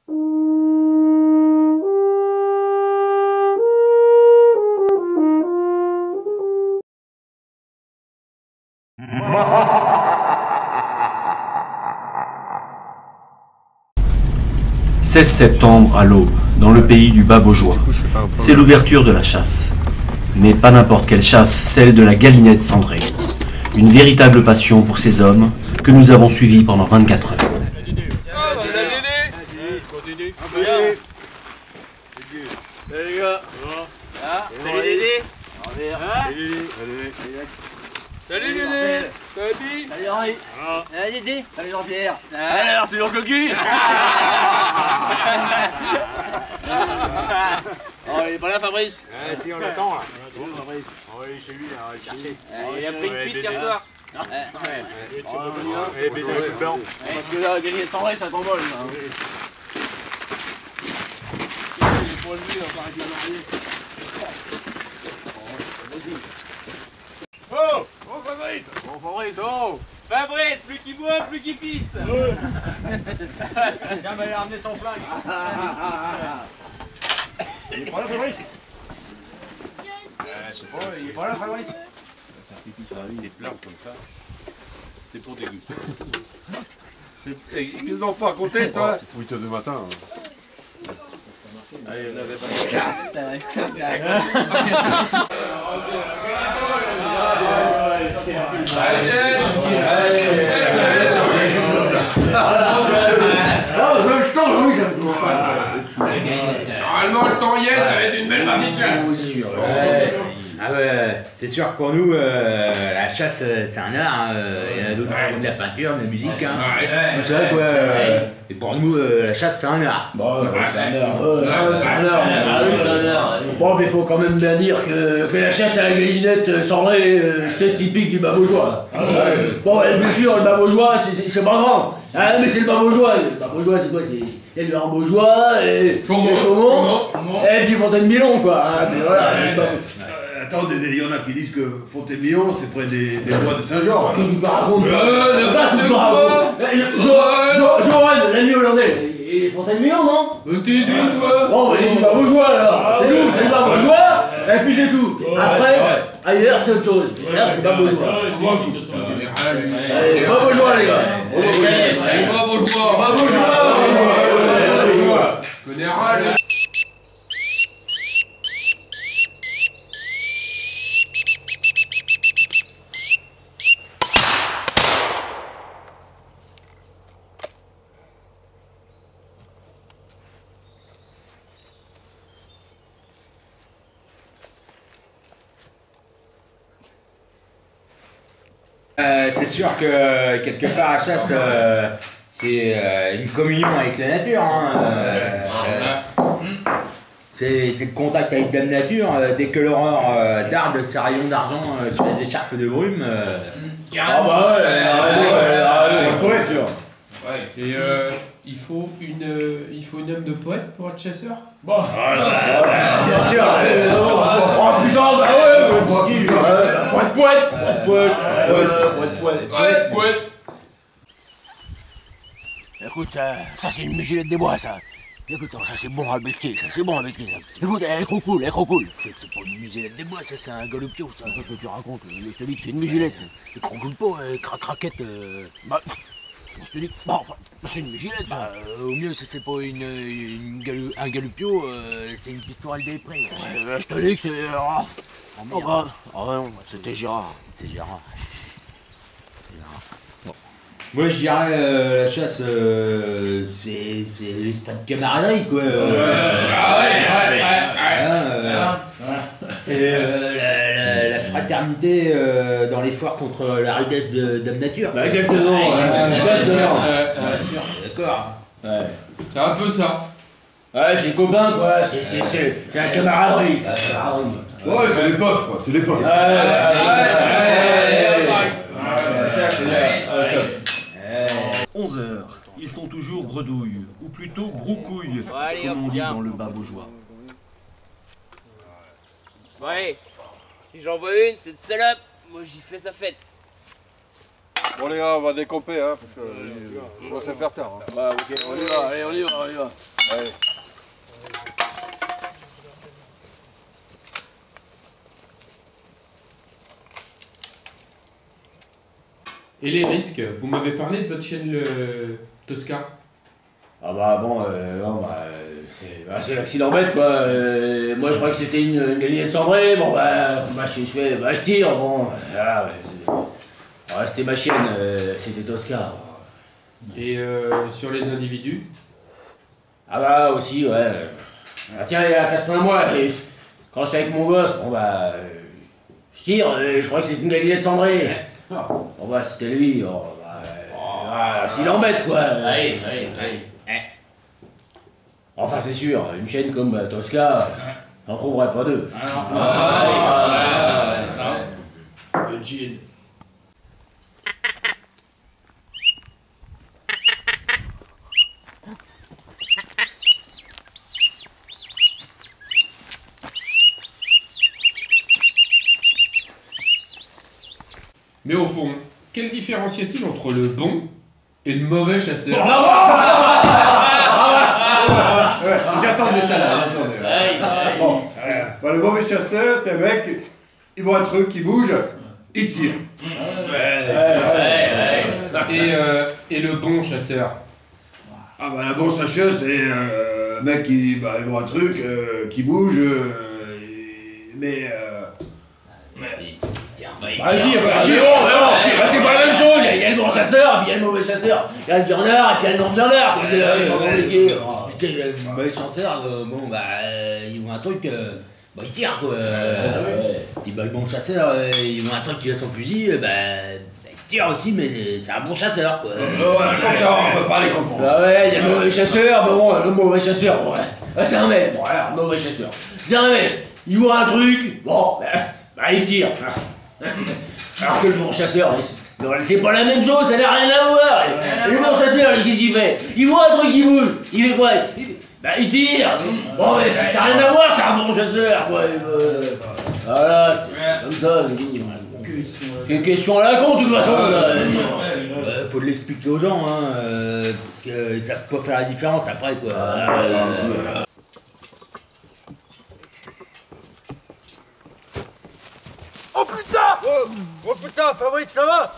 « 16 septembre à l'aube, dans le pays du bas Baugeois. C'est l'ouverture de la chasse. Mais pas n'importe quelle chasse, celle de la galinette cendrée. Une véritable passion pour ces hommes que nous avons suivis pendant 24 heures. Salut les gars. Salut Dédé. Salut Dédé. Salut. Salut Henri. Salut Dédé. Salut Jean-Pierre. Alors, toujours coquille. Oh, il est pas là Fabrice? Si, on l'attend là. Fabrice. Oui, chez lui, là. Il a pris une pite hier soir. Et bébé blanc. Parce que là, gagner sans vrai, ça t'envole. Il est pour le mur, on va arrêter de l'enlever. Oh! Oh Fabrice! Oh Fabrice, oh! Fabrice, plus qu'il boit, plus qu'il pisse! Tiens, il a ramené son flingue! Il est pas là Fabrice? Je sais pas, il est pas là Fabrice? Il est plein comme ça. C'est pour déguster. Qu'est-ce qu'ils n'ont pas raconté, toi? 8 h du matin. Allez, on avait pas de casse! Je le sens, oui, ça me Normalement, le temps y est, ça va être une belle partie de chasse. Ah ouais, c'est sûr que pour nous, la chasse, c'est un art. Il y en a d'autres qui font de la peinture, de la musique, tout ça, quoi. Et pour nous, la chasse, c'est un art. Bon, c'est un heure. C'est un heure. Ah oui, c'est un heure. Bon, mais il faut quand même bien dire que la chasse à la galinette cendrée, c'est typique du bas Baugeois. Bon, et bien sûr, le bas Baugeois, c'est pas grand. Ah, mais c'est le bas Baugeois. Le bas Baugeois, c'est quoi? Il y a le Haut Baugeois, et Chaumont, et puis Fontaine-Millon, quoi. Mais voilà, Attends, il y en a qui disent que Fontaine-Millon, c'est près des bois de Saint-Georges. qu'est-ce que tu racontes? Joran, l'ami hollandais, et Fontaine-Millon, non? T'es dit, toi? Bon, il est du bas Baugeois, alors. C'est tout, c'est le bas Baugeois, et puis c'est tout. Après, ailleurs, c'est autre chose. Et là, c'est le bas Baugeois. Allez, bas Baugeois, les gars. Bas Baugeois. Bas Baugeois. Connais râle. C'est sûr que quelque part, la chasse, c'est une communion avec la nature. C'est le contact avec la nature. Dès que l'aurore darde ses rayons d'argent sur les écharpes de brume. Ah bah ouais, sûr. Et il faut une âme de poète pour être chasseur? Bon. Bien sûr. Oh putain, bah ouais, faut être poète. Faut être poète. Poète. Écoute, ça c'est une mugilette des bois, ça. Écoute, ça c'est bon à becter, ça c'est bon à becter. Écoute, elle est trop cool, C'est pas une mugilette des bois, ça c'est un galopio, ça. Qu'est-ce que tu racontes? Je te dis que c'est une mugilette. C'est trop cool pas, craquette. Bah, je te dis que bon, enfin, c'est une mugilette, ça. Au mieux, c'est pas un galopio, c'est une pistorale des prés. Je te dis que c'est... Oh bah, non, c'était Gérard. C'est Gérard. Bon. Moi je dirais la chasse, c'est l'esprit de camaraderie, quoi. C'est la fraternité dans l'effort contre la rudesse de Dame Nature. Bah, exactement. D'accord. Ouais. C'est un peu ça. Ouais, c'est copain, quoi. C'est la camaraderie. Ouais, c'est les potes, quoi. C'est les potes. 11 heures, ils sont toujours bredouilles, ou plutôt broucouilles, comme on dit dans le bas Baugeois. Ouais, si j'en vois une, c'est une salope. Moi j'y fais sa fête. Bon les gars, on va décomper, hein, parce que on va se faire tard. Hein. Bah ok, on y va, allez, on y va, on y va. Allez. Et les risques, vous m'avez parlé de votre chienne Tosca. Ah bah bon, c'est l'accident bête quoi. Moi je crois que c'était une galinette cendrée, bon je tire, bon, voilà, c'était ma chienne, c'était Tosca. Et sur les individus? Ah bah aussi, ouais. Ah, tiens, il y a 4-5 mois, quand j'étais avec mon gosse, bon bah, je tire, je crois que c'est une galinette cendrée. Bon bah c'était lui, s'il embête quoi. Allez. Enfin c'est sûr, une chaîne comme Tosca, j'en trouverais pas deux. Le jean. Mais au fond, quelle différence y a-t-il entre le bon et le mauvais chasseur? J'attendais ça là, j'attendais. Bon, bah, le mauvais chasseur, c'est un mec, il voit un truc qui bouge, il tire. Et le bon chasseur? Ah bah la bonne chasseuse, c'est un mec qui il voit un truc qui bouge, mais... C'est pas la même chose, il y a le bon chasseur, et puis il y a le mauvais chasseur. Il y a le viandard, et puis il y a le non-viandard. Le mauvais chasseur, il voit un truc, il tire quoi. Puis le bon chasseur, il voit un truc qui a son fusil, il tire aussi, mais c'est un bon chasseur quoi. Voilà, comme ça, on peut pas les confondre. Ah ouais, il y a le mauvais chasseur, mais bon, le mauvais chasseur, bon, c'est un mec, bon, alors, mauvais chasseur. C'est un mec, il voit un truc, bon, il tire. Alors que le bon chasseur, c'est pas la même chose, ça n'a rien à voir. Et le bon chasseur, qu'est-ce qu'il fait? Il voit un truc qui bouge, il fait quoi? Il tire. Bon, mais ça n'a rien à voir, c'est un bon chasseur, quoi. Voilà, c'est comme ça. Une question à la con, de toute façon. Faut l'expliquer aux gens, hein, parce que ça peut faire la différence après quoi. Oh putain! Oh putain, Fabrice, ça va?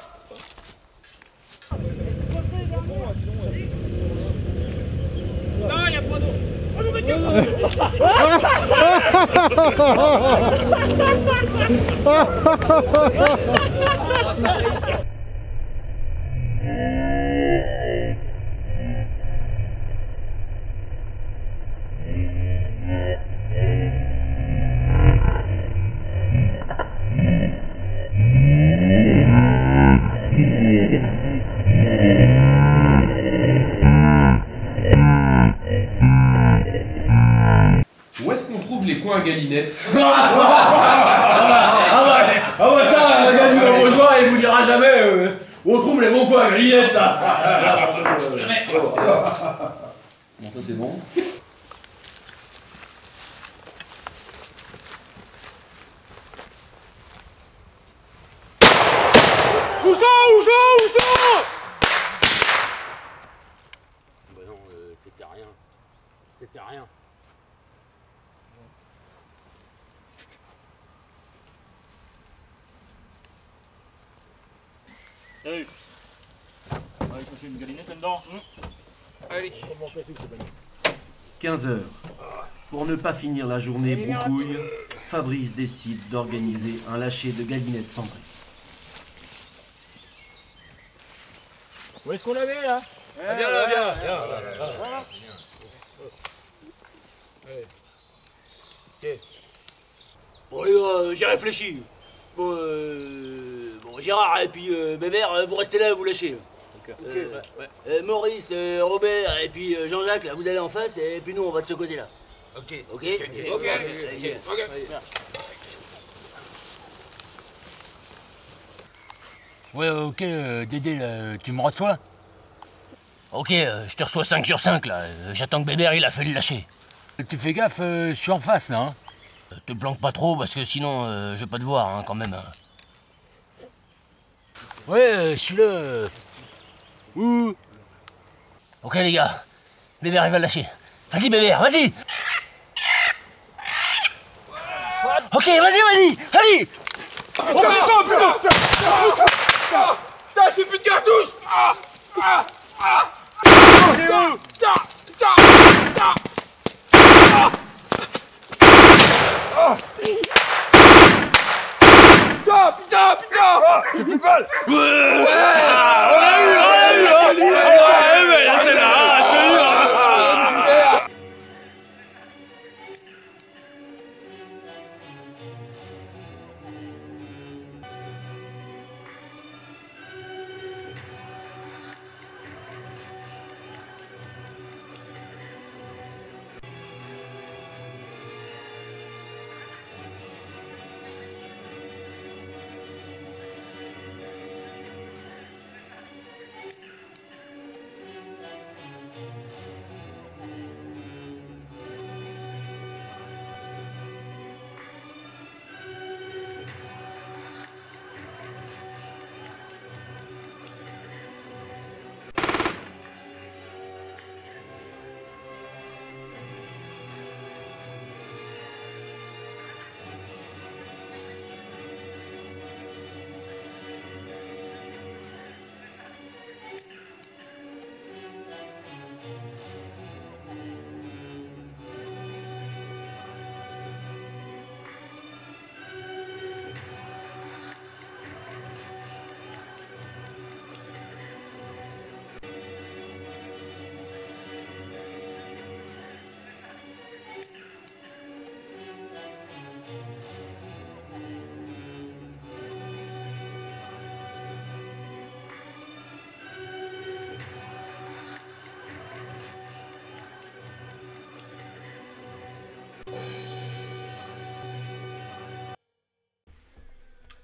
Non, il n'y a pas d'eau. Oh, mon Dieu! Où est-ce qu'on trouve les coins à Galinette? Ça, Gagne me rejoint et vous dira jamais où on trouve les bons coins à Galinette, ça. Bon, ça c'est bon. Où ça? Bah non, c'était rien. C'était rien. Allez. On va aller chercher une galinette là-dedans. Allez. 15 heures. Pour ne pas finir la journée broucouille, Fabrice décide d'organiser un lâcher de galinettes cendrées. Où est-ce qu'on l'avait là? Viens là. Voilà. Bon les gars, j'ai réfléchi. Bon, Gérard et puis Bébert, vous restez là, vous lâchez. Maurice, Robert et puis Jean-Jacques, là, vous allez en face et puis nous on va de ce côté-là. Ok. Ouais, ok, Dédé, là, tu me reçois? Ok, je te reçois 5 sur 5 là. J'attends que Bébert il a fait le lâcher. Tu fais gaffe, je suis en face là. Hein. Te planque pas trop parce que sinon je vais pas te voir hein, quand même. Ouais, je suis là. Ouh. Ok les gars, Bébert il va le lâcher. Vas-y Bébert, vas-y. Ok, vas-y. Allez. Oh putain, putain, j'ai plus de cartouches. Putain. J'ai plus de balles. C'est là, je te dis.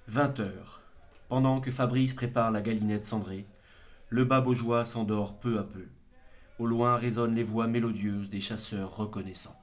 « 20h. Pendant que Fabrice prépare la galinette cendrée, le bas Baugeois s'endort peu à peu. Au loin résonnent les voix mélodieuses des chasseurs reconnaissants.